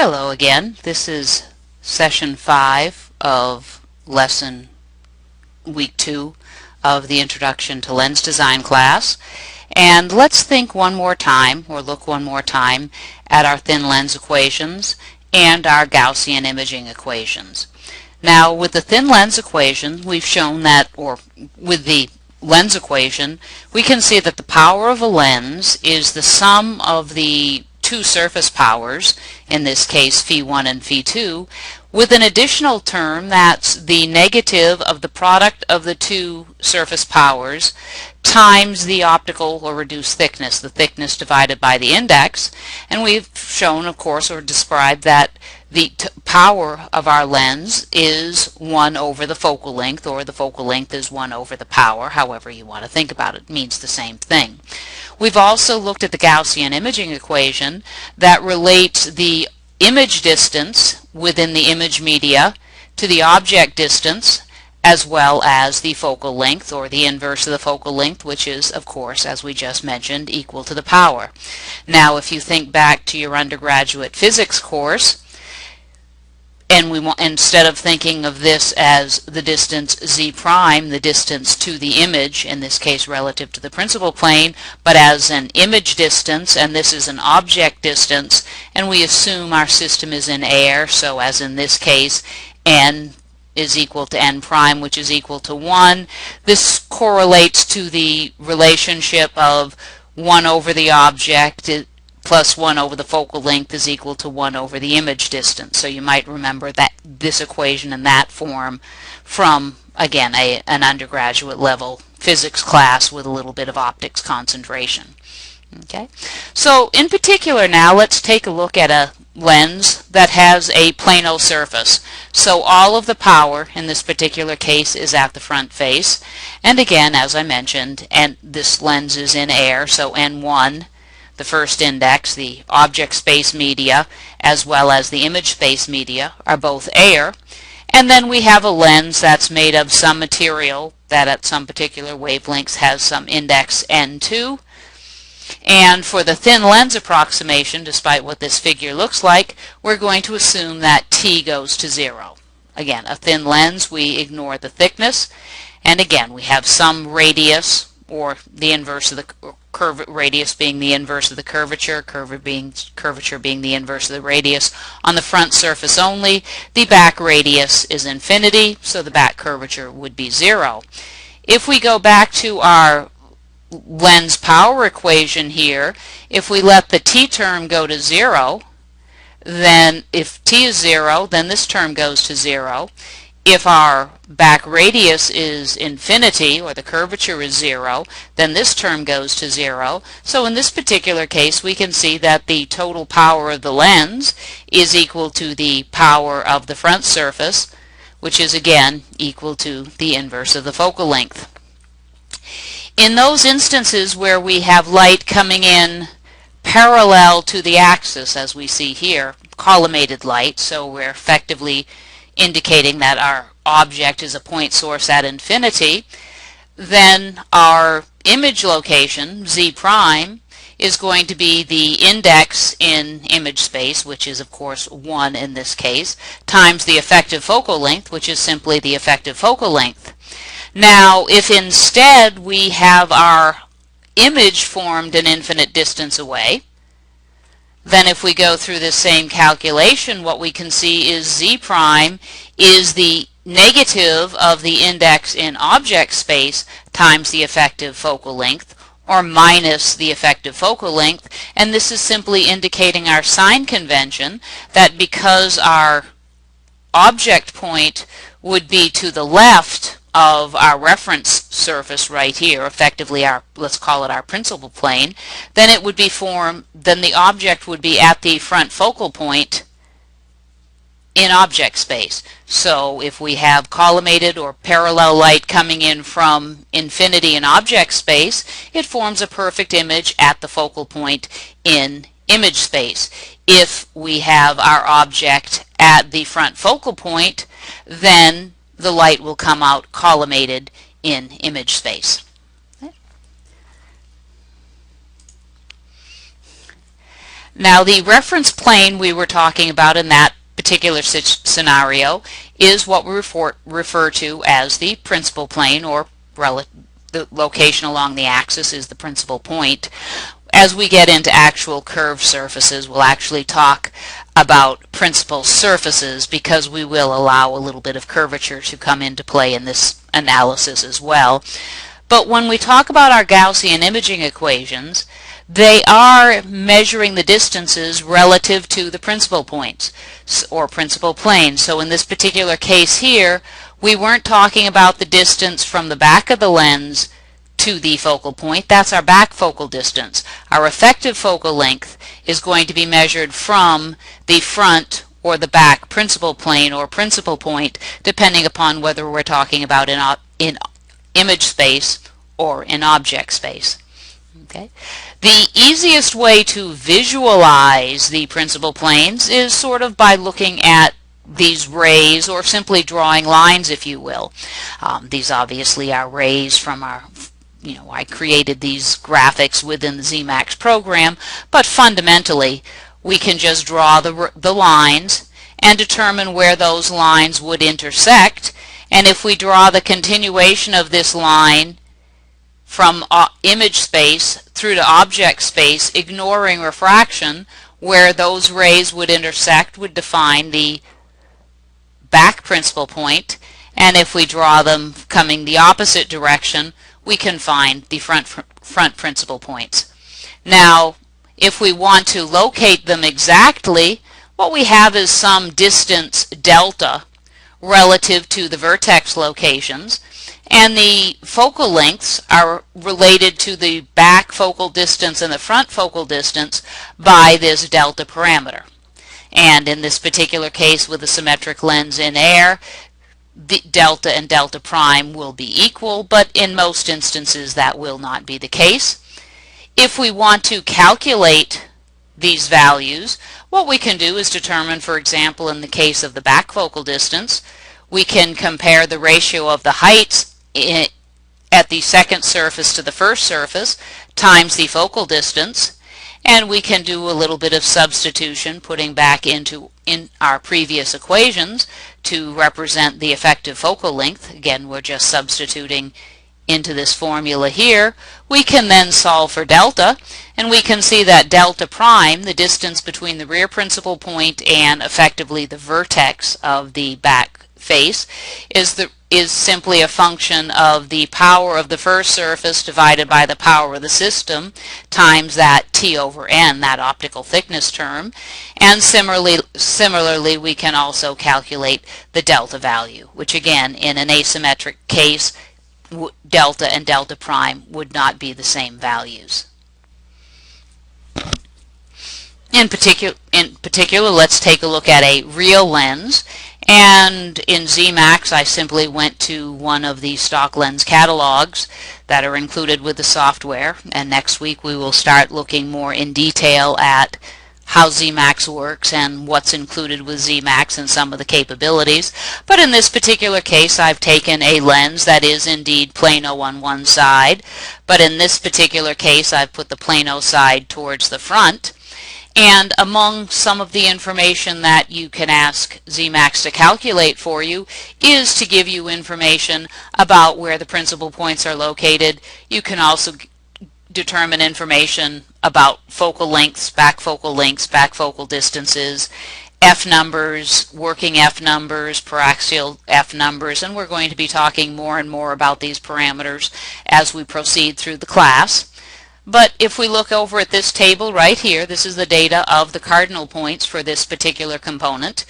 Hello again. This is session 5 of lesson week 2 of the Introduction to Lens Design class. And let's think one more time, or look one more time, at our thin lens equations and our Gaussian imaging equations. Now, with the thin lens equation, we've shown that, or with the lens equation, we can see that the power of a lens is the sum of the two surface powers, in this case phi1 and phi2, with an additional term that's the negative of the product of the two surface powers times the optical or reduced thickness, the thickness divided by the index. And we've shown, of course, or described that the power of our lens is 1 over the focal length, or the focal length is 1 over the power, however you want to think about it. It means the same thing. We've also looked at the Gaussian imaging equation that relates the image distance within the image media to the object distance, as well as the focal length, or the inverse of the focal length, which is, of course, as we just mentioned, equal to the power. Now, if you think back to your undergraduate physics course, and we want, instead of thinking of this as the distance z prime, the distance to the image, in this case relative to the principal plane, but as an image distance, and this is an object distance, and we assume our system is in air, so as in this case, n is equal to n prime, which is equal to 1. This correlates to the relationship of 1 over the object plus 1 over the focal length is equal to 1 over the image distance. So you might remember that this equation in that form from, again, an undergraduate level physics class with a little bit of optics concentration. Okay, so in particular now let's take a look at a lens that has a plano surface. So all of the power in this particular case is at the front face, and again, as I mentioned, and this lens is in air, so n1, the first index, the object space media, as well as the image space media, are both air. And then we have a lens that's made of some material that at some particular wavelengths has some index n2. And for the thin lens approximation, despite what this figure looks like, we're going to assume that t goes to 0. Again, a thin lens, we ignore the thickness, and again we have some radius, or the inverse of the radius being the inverse of the curvature, curvature being the inverse of the radius on the front surface only. The back radius is infinity, so the back curvature would be 0. If we go back to our lens power equation here, if we let the t term go to 0, then if t is 0, then this term goes to 0. If our back radius is infinity, or the curvature is 0, then this term goes to 0. So in this particular case, we can see that the total power of the lens is equal to the power of the front surface, which is again equal to the inverse of the focal length. In those instances where we have light coming in parallel to the axis, as we see here, collimated light, so we're effectively indicating that our object is a point source at infinity, then our image location, z prime, is going to be the index in image space, which is of course 1 in this case, times the effective focal length, which is simply the effective focal length. Now, if instead we have our image formed an infinite distance away, then if we go through this same calculation, what we can see is z prime is the negative of the index in object space times the effective focal length, or minus the effective focal length, and this is simply indicating our sign convention that because our object point would be to the left of our reference surface right here, effectively our, let's call it our principal plane, then it would be then the object would be at the front focal point in object space. So if we have collimated or parallel light coming in from infinity in object space, it forms a perfect image at the focal point in image space. If we have our object at the front focal point, then the light will come out collimated in image space. Now the reference plane we were talking about in that particular scenario is what we refer to as the principal plane, or the location along the axis is the principal point. As we get into actual curved surfaces, we'll actually talk about principal surfaces, because we will allow a little bit of curvature to come into play in this analysis as well. But when we talk about our Gaussian imaging equations, they are measuring the distances relative to the principal points or principal planes. So in this particular case here, we weren't talking about the distance from the back of the lens to the focal point. That's our back focal distance. Our effective focal length is going to be measured from the front or the back principal plane or principal point, depending upon whether we're talking about in image space or in object space. Okay. The easiest way to visualize the principal planes is sort of by looking at these rays, or simply drawing lines, if you will. These obviously are rays from our, I created these graphics within the Zemax program, but fundamentally we can just draw the lines and determine where those lines would intersect. And if we draw the continuation of this line from image space through to object space, ignoring refraction, where those rays would intersect would define the back principal point, and if we draw them coming the opposite direction, we can find the front principal points. Now, if we want to locate them exactly, what we have is some distance delta relative to the vertex locations, and the focal lengths are related to the back focal distance and the front focal distance by this delta parameter. And in this particular case, with a symmetric lens in air, the delta and delta prime will be equal, but in most instances that will not be the case. If we want to calculate these values, what we can do is determine, for example, in the case of the back focal distance, we can compare the ratio of the heights at the second surface to the first surface times the focal distance, and we can do a little bit of substitution, putting back in our previous equations to represent the effective focal length. Again, we're just substituting into this formula here. We can then solve for delta, and we can see that delta prime, the distance between the rear principal point and effectively the vertex of the back face, is simply a function of the power of the first surface divided by the power of the system times that T over N, that optical thickness term. And similarly, we can also calculate the delta value, which again, in an asymmetric case, delta and delta prime would not be the same values. In particular, let's take a look at a real lens. And in Zemax, I simply went to one of the stock lens catalogs that are included with the software. And next week we will start looking more in detail at how Zemax works and what's included with Zemax and some of the capabilities. But in this particular case, I've taken a lens that is indeed plano on one side. But in this particular case, I've put the plano side towards the front. And among some of the information that you can ask Zemax to calculate for you is to give you information about where the principal points are located. You can also determine information about focal lengths, back focal distances, F numbers, working F numbers, paraxial F numbers, and we're going to be talking more and more about these parameters as we proceed through the class. But if we look over at this table right here, this is the data of the cardinal points for this particular component,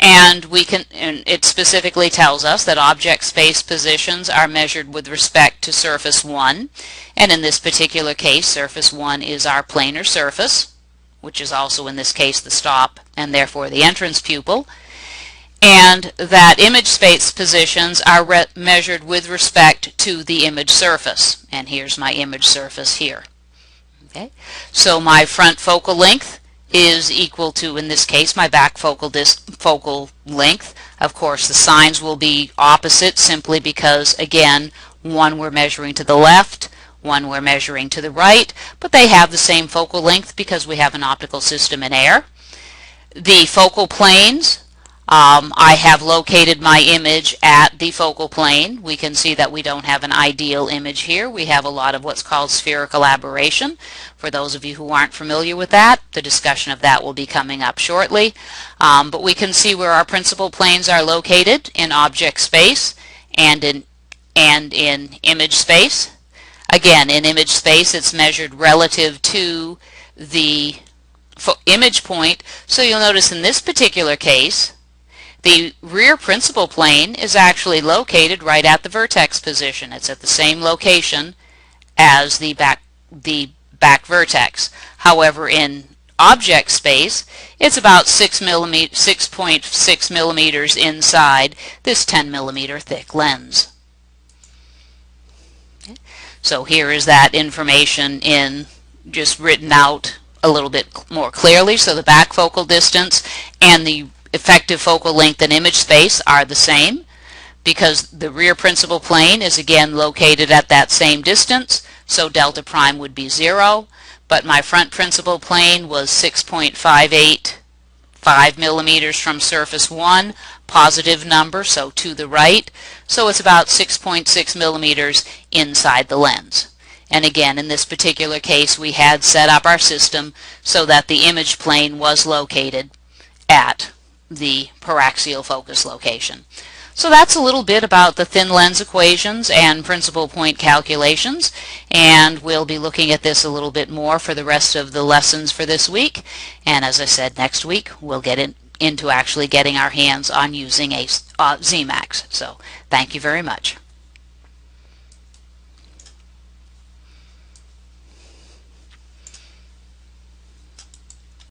and it specifically tells us that object space positions are measured with respect to surface 1, and in this particular case, surface 1 is our planar surface, which is also in this case the stop and therefore the entrance pupil, and that image space positions are measured with respect to the image surface. And here's my image surface here. Okay, so my front focal length is equal to, in this case, my back focal length. Of course, the signs will be opposite simply because, again, one we're measuring to the left, One we're measuring to the right, but they have the same focal length because we have an optical system in air. The focal planes, I have located my image at the focal plane. We can see that we don't have an ideal image here. We have a lot of what's called spherical aberration. For those of you who aren't familiar with that, the discussion of that will be coming up shortly. But we can see where our principal planes are located in object space and in image space. Again, in image space, it's measured relative to the image point. So you'll notice in this particular case, the rear principal plane is actually located right at the vertex position. It's at the same location as the back vertex. However, in object space, it's about 6.6 millimeters inside this 10 millimeter thick lens. So here is that information in just written out a little bit more clearly. So the back focal distance and the effective focal length in image space are the same because the rear principal plane is again located at that same distance, so delta prime would be 0, but my front principal plane was 6.585 millimeters from surface 1, positive number, so to the right, so it's about 6.6 millimeters inside the lens. And again, in this particular case, we had set up our system so that the image plane was located at the paraxial focus location. So that's a little bit about the thin lens equations and principal point calculations, and we'll be looking at this a little bit more for the rest of the lessons for this week. And as I said, next week we'll get into actually getting our hands on using a ZMAX. So thank you very much.